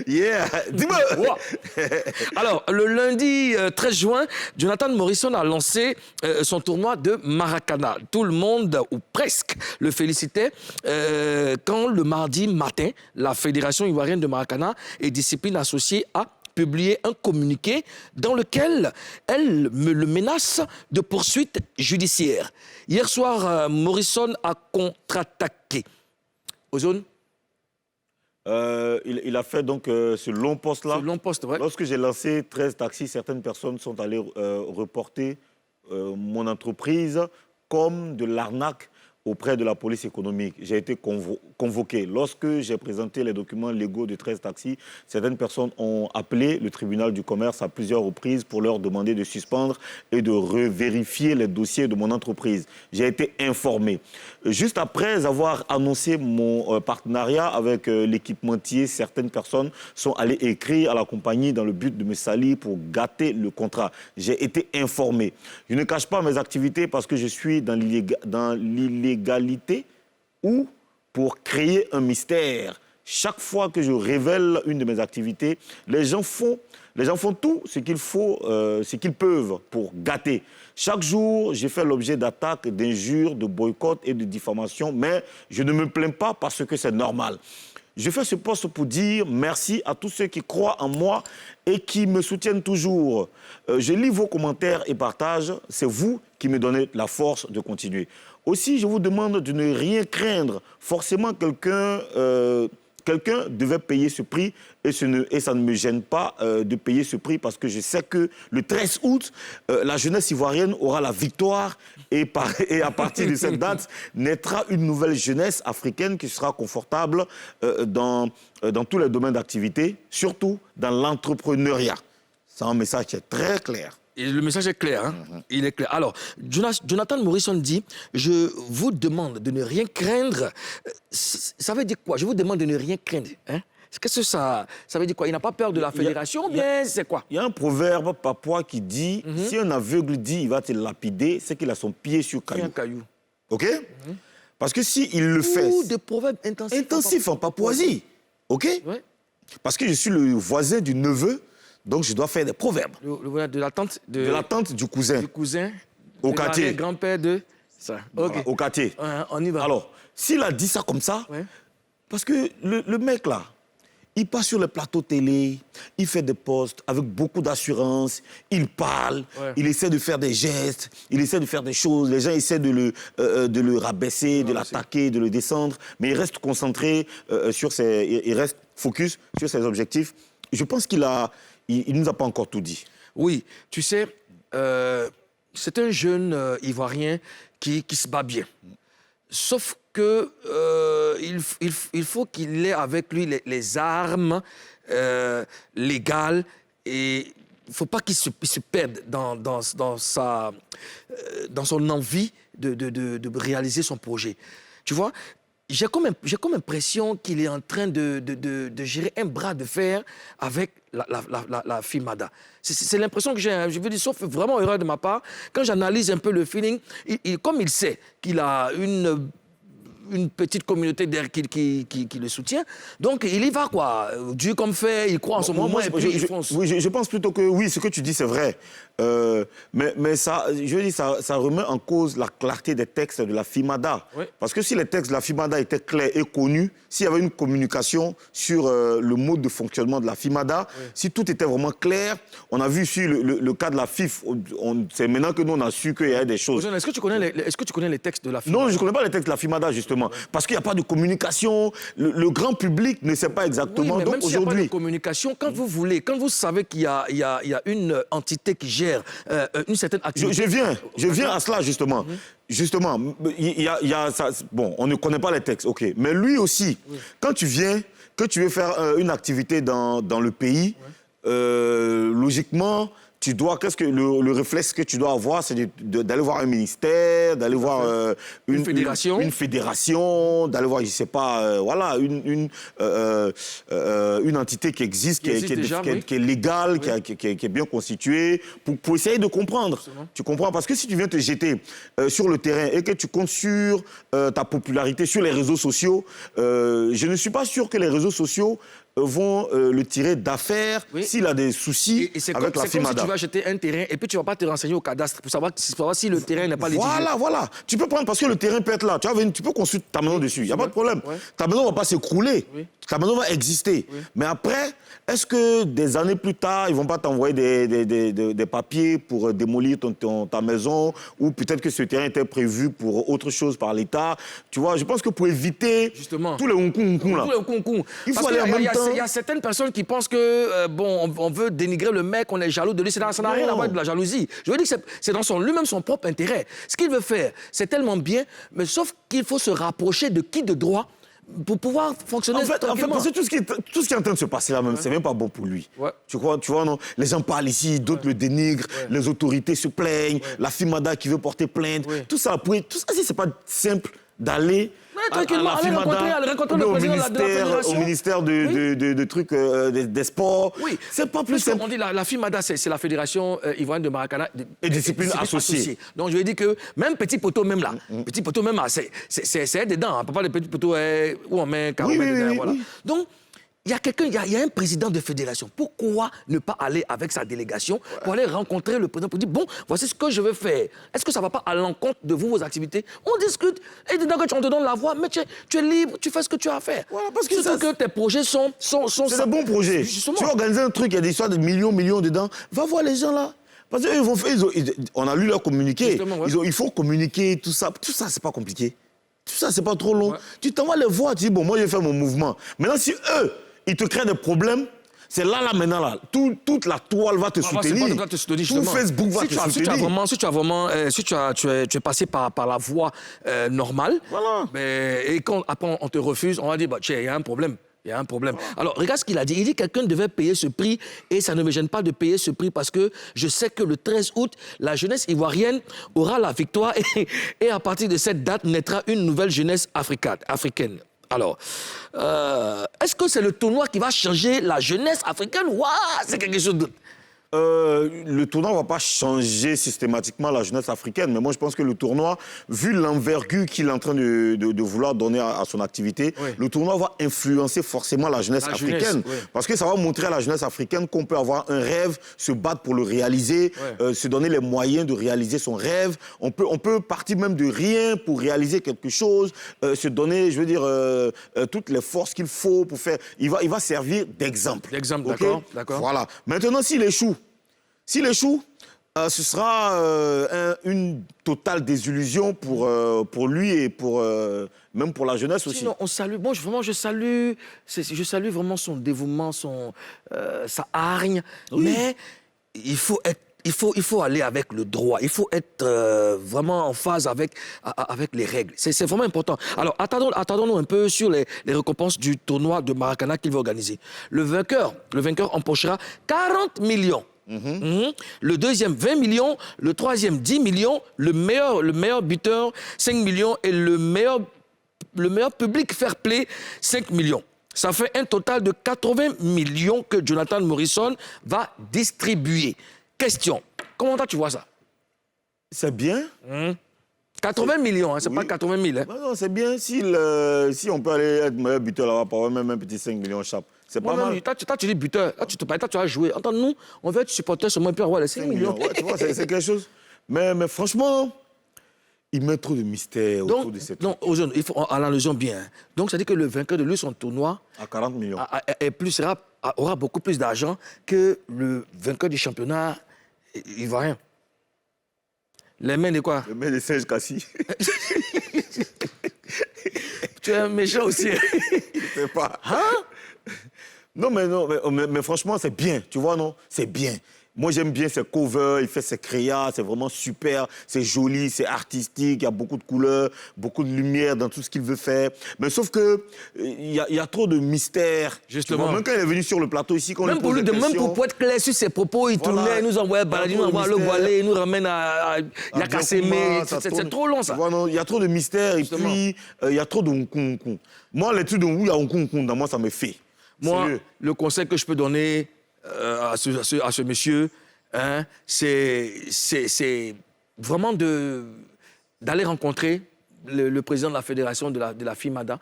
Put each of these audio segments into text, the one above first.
Yeah, dis-moi. Wow. Alors, le lundi 13 juin, Jonathan Morrison a lancé son tournoi de Maracana. Tout le monde, ou presque, le félicitait quand le mardi matin, la Fédération ivoirienne de Maracana et discipline associée a publié un communiqué dans lequel elle le menace de poursuites judiciaires. Hier soir, Morrison a contre-attaqué. Ozone? Il a fait donc ce long poste-là. Ce long poste, ouais. Lorsque j'ai lancé 13 taxis, certaines personnes sont allées reporter mon entreprise comme de l'arnaque auprès de la police économique. J'ai été convoqué. Lorsque j'ai présenté les documents légaux de 13 taxis, certaines personnes ont appelé le tribunal du commerce à plusieurs reprises pour leur demander de suspendre et de revérifier les dossiers de mon entreprise. J'ai été informé. Juste après avoir annoncé mon partenariat avec l'équipementier, certaines personnes sont allées écrire à la compagnie dans le but de me salir pour gâter le contrat. J'ai été informé. Je ne cache pas mes activités parce que je suis dans l'illégalité ou pour créer un mystère. Chaque fois que je révèle une de mes activités, les gens font tout ce qu'il faut, ce qu'ils peuvent pour gâter. Chaque jour, j'ai fait l'objet d'attaques, d'injures, de boycotts et de diffamations, mais je ne me plains pas parce que c'est normal. Je fais ce poste pour dire merci à tous ceux qui croient en moi et qui me soutiennent toujours. Je lis vos commentaires et partages. C'est vous qui me donnez la force de continuer. Aussi, je vous demande de ne rien craindre. Forcément, quelqu'un devait payer ce prix et ça ne me gêne pas de payer ce prix parce que je sais que le 13 août, la jeunesse ivoirienne aura la victoire et à partir de cette date, naîtra une nouvelle jeunesse africaine qui sera confortable dans tous les domaines d'activité, surtout dans l'entrepreneuriat. C'est un message qui est très clair. Et le message est clair, hein? Il est clair. Alors, Jonathan Morrison dit, je vous demande de ne rien craindre. Ça veut dire quoi? Je vous demande de ne rien craindre. Hein? Qu'est-ce que ça veut dire quoi? Il n'a pas peur de la fédération ou bien c'est quoi? Il y a un proverbe papouas qui dit, si un aveugle dit il va te lapider, c'est qu'il a son pied sur caillou. OK? Parce que s'il le fait... Ou des proverbes intensifs. Intensifs en Papouasie. OK? Ouais. Parce que je suis le voisin du neveu, donc je dois faire des proverbes. De la tante de la tante du cousin. Du cousin. Au quartier. Grand-père de ça. Okay. Au quartier. On y va. Alors, s'il a dit ça comme ça, parce que le mec là, il passe sur les plateaux télé, il fait des posts avec beaucoup d'assurance, il parle, il essaie de faire des gestes, il essaie de faire des choses, les gens essaient de le rabaisser, de l'attaquer, de le descendre, mais il reste concentré il reste focus sur ses objectifs. Je pense qu'il ne nous a pas encore tout dit. Oui, tu sais, c'est un jeune Ivoirien qui se bat bien. Sauf que il faut qu'il ait avec lui les armes légales et il ne faut pas qu'il se perde dans son envie de réaliser son projet. Tu vois, j'ai comme impression qu'il est en train de gérer un bras de fer avec la FIMADA. C'est l'impression que j'ai. Je veux dire, sauf vraiment erreur de ma part, quand j'analyse un peu le feeling, comme il sait qu'il a une petite communauté qui le soutient. Donc, il y va, quoi. Dieu comme fait, il croit en ce moment et puis il fonce. Oui, je pense plutôt que oui, ce que tu dis, c'est vrai. Mais ça, je veux dire, ça remet en cause la clarté des textes de la FIMADA. Oui. Parce que si les textes de la FIMADA étaient clairs et connus, s'il y avait une communication sur le mode de fonctionnement de la FIMADA, si tout était vraiment clair, on a vu ici le cas de la FIF, c'est maintenant que nous, on a su qu'il y a des choses. Est-ce que tu connais les textes de la FIMADA? Non, je ne connais pas les textes de la FIMADA, justement. Parce qu'il n'y a pas de communication, le grand public ne sait pas exactement. Oui, mais donc même s'il n'y a pas de communication, quand vous savez qu'il y a une entité qui gère une certaine activité... Je viens à cela, justement. Justement, il y a ça, bon, on ne connaît pas les textes, ok. Mais lui aussi, quand tu viens, que tu veux faire une activité dans le pays, logiquement... Tu dois, qu'est-ce que le réflexe que tu dois avoir, c'est d'aller voir un ministère, d'aller voir une fédération, d'aller voir, je ne sais pas, voilà, une entité qui existe, qui est légale, qui est bien constituée, pour essayer de comprendre. Tu comprends? Parce que si tu viens te jeter sur le terrain et que tu comptes sur ta popularité sur les réseaux sociaux, je ne suis pas sûr que les réseaux sociaux vont le tirer d'affaire s'il a des soucis avec la C'est comme si FIMADA. tu vas acheter un terrain et puis tu ne vas pas te renseigner au cadastre pour savoir si le terrain n'est pas litigieux. Voilà. Tu peux prendre parce que le terrain peut être là. Tu peux construire ta maison dessus. Il n'y a pas de problème. Ta maison ne va pas s'écrouler. Ta maison va exister. Mais après, est-ce que des années plus tard, ils ne vont pas t'envoyer des papiers pour démolir ta maison ou peut-être que ce terrain était prévu pour autre chose par l'État? Tu vois, je pense que pour éviter tous les houncou là. Il faut aller en même temps. Il y a certaines personnes qui pensent que, on veut dénigrer le mec, on est jaloux de lui. Ça n'a rien à voir avec de la jalousie. Je veux dire que c'est dans lui-même son propre intérêt. Ce qu'il veut faire, c'est tellement bien, mais sauf qu'il faut se rapprocher de qui de droit pour pouvoir fonctionner tranquillement. Parce que tout ce qui est en train de se passer là même, c'est même pas bon pour lui. Tu vois, non? Les gens parlent ici, d'autres le dénigrent, les autorités se plaignent, la FIMADA qui veut porter plainte. Tout ça, si c'est pas simple d'aller à la FIMADA, au ministère de trucs des sports. C'est pas plus simple. On dit la FIMADA, c'est la Fédération ivoirienne de Maracana. Et discipline associée. Donc je veux dire que même Petit Poteau même là, Petit Poteau même là, c'est dedans. On peut pas de Petit Poteau où on met 40 dedans. Voilà. Donc il y a un président de fédération. Pourquoi ne pas aller avec sa délégation pour aller rencontrer le président pour dire, bon, voici ce que je veux faire. Est-ce que ça ne va pas à l'encontre de vos activités? On discute et dedans que on te donne la voix, mais tu es libre, tu fais ce que tu as à faire. Voilà, parce que surtout que tes projets sont c'est des bons projets. Justement. Tu vas organiser un truc, il y a des histoires de millions dedans. Va voir les gens là. Parce on a lu leur communiqué. Il faut communiquer, tout ça. Tout ça, c'est pas compliqué. Tout ça, c'est pas trop long. Tu t'envoies les voix, tu dis, bon, moi, je vais faire mon mouvement. Maintenant, si eux, ils te créent des problèmes, c'est là, maintenant, toute la toile va te soutenir. Tout Facebook va te soutenir. Si tu es passé par la voie normale, et quand après on te refuse, on va dire, il y a un problème. Il y a un problème. Alors, regarde ce qu'il a dit. Il dit que quelqu'un devait payer ce prix et ça ne me gêne pas de payer ce prix parce que je sais que le 13 août, la jeunesse ivoirienne aura la victoire et à partir de cette date naîtra une nouvelle jeunesse africaine. Alors, est-ce que c'est le tournoi qui va changer la jeunesse africaine ou c'est quelque chose d'autre? Le tournoi ne va pas changer systématiquement la jeunesse africaine, mais moi je pense que le tournoi, vu l'envergure qu'il est en train de vouloir donner à son activité, le tournoi va influencer forcément la jeunesse africaine. Parce que ça va montrer à la jeunesse africaine qu'on peut avoir un rêve, se battre pour le réaliser, se donner les moyens de réaliser son rêve. On peut partir même de rien pour réaliser quelque chose, se donner, je veux dire, toutes les forces qu'il faut pour faire. Il va servir d'exemple. D'accord. Voilà. Maintenant, s'il échoue, ce sera une totale désillusion pour lui et même pour la jeunesse aussi. Sinon, on salue. Bon, je salue vraiment son dévouement, sa hargne. Mais il faut aller avec le droit. Il faut être vraiment en phase avec les règles. C'est vraiment important. Alors, attendons-nous un peu sur les récompenses du tournoi de Maracana qu'il va organiser. Le vainqueur empochera 40 millions. Le deuxième, 20 millions. Le troisième, 10 millions. Le meilleur buteur, 5 millions. Et le meilleur public fair play, 5 millions. Ça fait un total de 80 millions que Jonathan Morrison va distribuer. Question, comment tu vois ça? C'est bien. 80 millions, c'est pas 80 000. Non, c'est bien si on peut aller être meilleur buteur là-bas, pour même un petit 5 millions chaque. C'est pas mal. Toi, tu dis buteur, là, tu vas jouer. Attends, nous, on veut être supporter seulement, puis avoir les 5 millions. Tu vois, c'est quelque chose. Mais franchement, il met trop de mystère autour de cette... Non, il faut en allusion bien. Donc, ça dit que le vainqueur de lui, son tournoi... À 40 millions. Aura beaucoup plus d'argent que le vainqueur du championnat ivoirien. Les mains de quoi? Les mains de Serge Kassi. Tu es un méchant aussi. Je sais pas. Non, mais franchement, c'est bien. Tu vois, non? C'est bien. Moi, j'aime bien ses covers, il fait ses créas, c'est vraiment super, c'est joli, c'est artistique, il y a beaucoup de couleurs, beaucoup de lumière dans tout ce qu'il veut faire. Mais sauf que il y a trop de mystère. Justement. Même quand il est venu sur le plateau ici, qu'on même lui pose même pour être clair sur ses propos, il tournait, il nous envoyait balader, il nous envoie le voilé, il nous ramène à Yakasémé. C'est trop long, ça. Il y a trop de mystère et puis il y a trop de hong-kong. Moi, les trucs où il y a hong-kong dans moi, ça me fait. Moi, le conseil que je peux donner à ce monsieur, c'est vraiment d'aller rencontrer le président de la fédération de la FIMADA,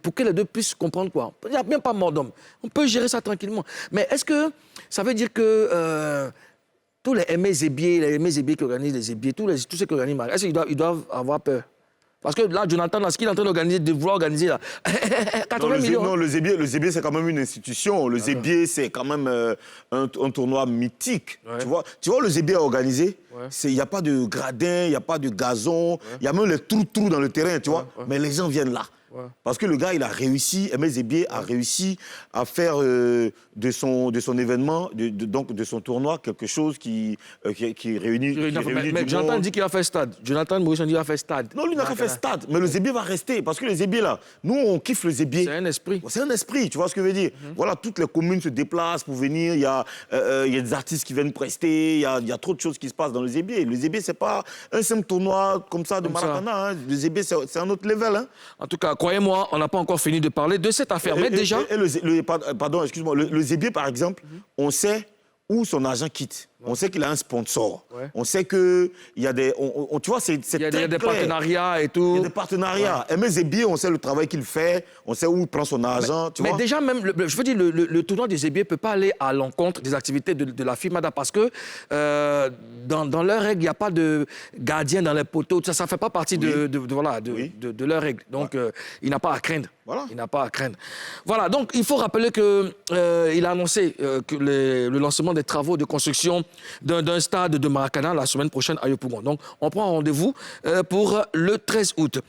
pour que les deux puissent comprendre quoi. Il n'y a même pas mort d'homme. On peut gérer ça tranquillement. Mais est-ce que ça veut dire que tous les Aimé Zébier qui organisent les Zébiers, tous ceux qui organisent, est-ce qu'ils doivent avoir peur? Parce que là, Jonathan, là, ce qu'il est en train de vouloir organiser, là, 80 millions. Non, le Zébier, c'est quand même une institution. Le Zébier, c'est quand même un tournoi mythique. Ouais. Tu vois, le Zébier organisé, Ouais. il n'y a pas de gradin, il n'y a pas de gazon, il y a même les trous dans le terrain, tu vois. Ouais. Mais les gens viennent là. Ouais. Parce que le gars, il a réussi, Aimé Zébier a réussi à faire de son événement, donc de son tournoi, quelque chose qui réunit Mais du Jonathan monde. dit qu'il va faire stade. Jonathan Morisson dit qu'il va faire stade. Non, lui n'a qu'à faire stade. Mais le Zébier va rester. Parce que le Zébier, là, nous, on kiffe le Zébier. C'est un esprit. C'est un esprit, tu vois ce que je veux dire. Voilà, toutes les communes se déplacent pour venir. Il y a des artistes qui viennent prester. Il y a trop de choses qui se passent dans le Zébier. Le Zébier, c'est pas un simple tournoi comme ça de Comme ça. Maracana. Hein. Le Zébier, c'est un autre level. Hein. En tout cas, croyez-moi, on n'a pas encore fini de parler de cette affaire. Mais déjà... Pardon, excuse-moi. Le Zébier, par exemple, on sait où son agent quitte. On sait qu'il a un sponsor. Ouais. On sait qu'il y a des... tu vois, c'est Il y a très des clair. partenariats et Il y tout. a des partenariats. Aimé Zébier, on sait le travail qu'il fait, on sait où il prend son argent, tu Mais vois. déjà, même, je veux dire, le tournoi des Zébier ne peut pas aller à l'encontre des activités de la FIMADA parce que dans leurs règles, il n'y a pas de gardien dans les poteaux. Ça ne fait pas partie de leurs règles. Donc, il n'a pas à craindre. Voilà. Il n'a pas à craindre. Voilà, donc il faut rappeler qu'il a annoncé que le lancement des travaux de construction d'un stade de Maracana la semaine prochaine à Yopougon. Donc, on prend rendez-vous pour le 13 août.